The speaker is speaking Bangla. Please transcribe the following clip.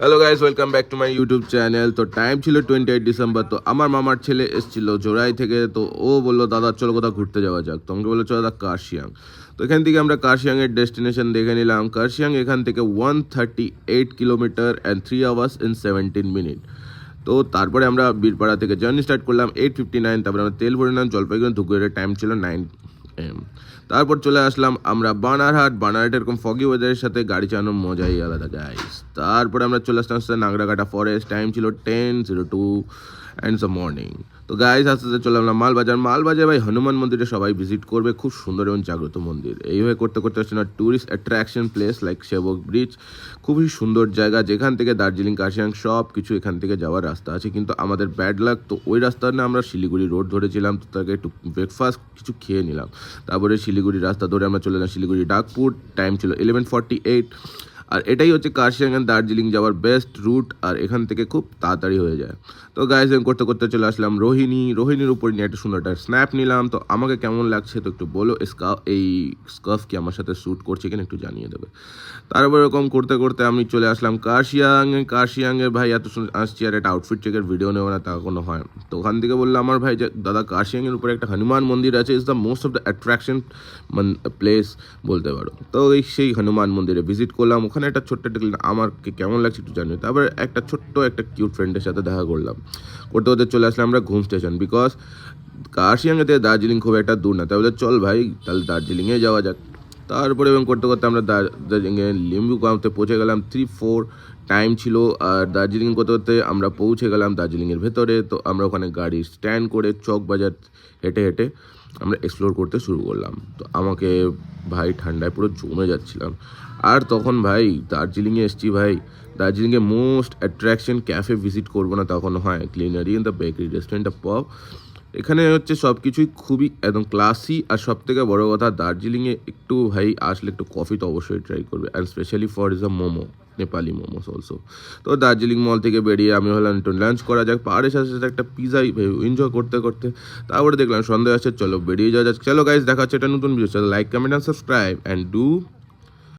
Hello guys, welcome back to my YouTube channel. তো টাইম ছিল 28 ডিসেম্বর। তো আমার মামার ছেলে এসেছিল জোড়াই থেকে। তো ও বললো দাদা চলো কোথাও ঘুরতে যাওয়া যাক। তো আমাকে বললো চলো দাদা কার্শিয়াং। তো এখান থেকে আমরা কার্শিয়াংয়ের ডেস্টিনেশন দেখে নিলাম। কার্শিয়াং এখান থেকে 138 kilometre and 3 hours in 17 minute. তো তারপরে আমরা বীরপাড়া থেকে জার্নি স্টার্ট করলাম 8:59। তারপরে আমরা তেল ভরে নিলাম জলপাইগুড়ি ধুকুরের টাইম ছিল 9 AM। তারপর চলে আসলাম আমরা বানারহাট এরকম ফগি ওয়েদারের সাথে গাড়ি চালানোর মজাই আলাদা গাইস। তারপরে আমরা চলে আসলাম নাগরাকাটা ফরেস্ট, টাইম ছিল 10:02 অ্যান্ড দ্য মর্নিং। তো গাইস আস্তে আস্তে চলে আসলাম মালবাজার ভাই হনুমান মন্দিরে সবাই ভিজিট করবে, খুব সুন্দর এবং জাগ্রত মন্দির। এইভাবে করতে করতে আসছে না ট্যুরিস্ট অ্যাট্রাকশন প্লেস লাইক সেবক ব্রিজ, খুবই সুন্দর জায়গা যেখান থেকে দার্জিলিং কার্শিয়াং সব কিছু এখান থেকে যাওয়ার রাস্তা আছে। কিন্তু আমাদের ব্যাড লাক, তো ওই রাস্তা না আমরা শিলিগুড়ি রোড ধরেছিলাম। তো তাকে একটু ব্রেকফাস্ট কিছু খেয়ে নিলাম। তারপরে শিলিগুড়ি রাস্তা ধরে আমরা চলে এলাম শিলিগুড়ি ডাকপুর, টাইম ছিল 11:48। আর এটাই হচ্ছে কার্শিয়াং অ্যান্ড দার্জিলিং যাওয়ার বেস্ট রুট, আর এখান থেকে খুব তাড়াতাড়ি হয়ে যায়। তো গাইজ করতে করতে চলে আসলাম রোহিণীর উপর নিয়ে একটা সুন্দর একটা স্ন্যাপ নিলাম। তো আমাকে কেমন লাগছে তো একটু বলো, এই স্কার্ফ কি আমার সাথে শ্যুট করছে কিনা একটু জানিয়ে দেবে। তারপর এরকম করতে করতে আমি চলে আসলাম কার্শিয়াংয়ে ভাই এত আসছি আর একটা আউটফিট চেকের ভিডিও নেবো না তা কোনো হয়। তো ওখান থেকে বললাম আমার ভাই যে দাদা কার্শিয়াংয়ের উপরে একটা হনুমান মন্দির আছে, is the most of the attraction place বলতে পারো। তো সেই হনুমান মন্দিরে ভিজিট করলাম। ওখানে একটা ছোট্ট একটা আমাকে কেমন লাগছে একটু জানিও। তারপর একটা কিউট ফ্রেন্ডের সাথে দেখা করলাম। করতে করতে চলে আসলাম আমরা ঘুম স্টেশন, বিকজ কার্শিয়াংয়ে থেকে দার্জিলিং খুব একটা দূর না। তাহলে চল ভাই তাহলে দার্জিলিংয়ে যাওয়া যাক। তারপরে এবং করতে করতে আমরা দার্জিলিংয়ে লিম্বুগাঁওতে পৌঁছে গেলাম 3-4 টাইম ছিল। আর দার্জিলিং করতে করতে আমরা পৌঁছে গেলাম দার্জিলিংয়ের ভেতরে। তো আমরা ওখানে গাড়ি স্ট্যান্ড করে চক বাজার হেঁটে হেঁটে আমরা এক্সপ্লোর করতে শুরু করলাম। তো আমাকে ভাই ঠান্ডায় পুরো জমে যাচ্ছিলাম। আর তখন ভাই দার্জিলিংয়ে এসেছি ভাই, দার্জিলিংয়ে মোস্ট অ্যাট্রাকশন ক্যাফে ভিজিট করবো না তখন হয় culinary in the bakery restaurant of pop. এখানে হচ্ছে সব কিছুই খুবই একদম ক্লাসি। আর সব থেকে বড়ো কথা দার্জিলিংয়ে একটু ভাই আসলে একটু কফি তো অবশ্যই ট্রাই করবে, and specially for is a momo, Nepali momos also. তো দার্জিলিং মল থেকে বেরিয়ে আমি হলাম একটু লাঞ্চ করা যাক, পাহাড়ের সাথে সাথে একটা পিজাই এনজয় করতে করতে। তারপরে দেখলাম সন্ধ্যা আসছে, চলো বেরিয়ে যাওয়া যাক। চলো গাইজ দেখা হচ্ছে একটা নতুন ভিডিও। চলো like comment and subscribe and do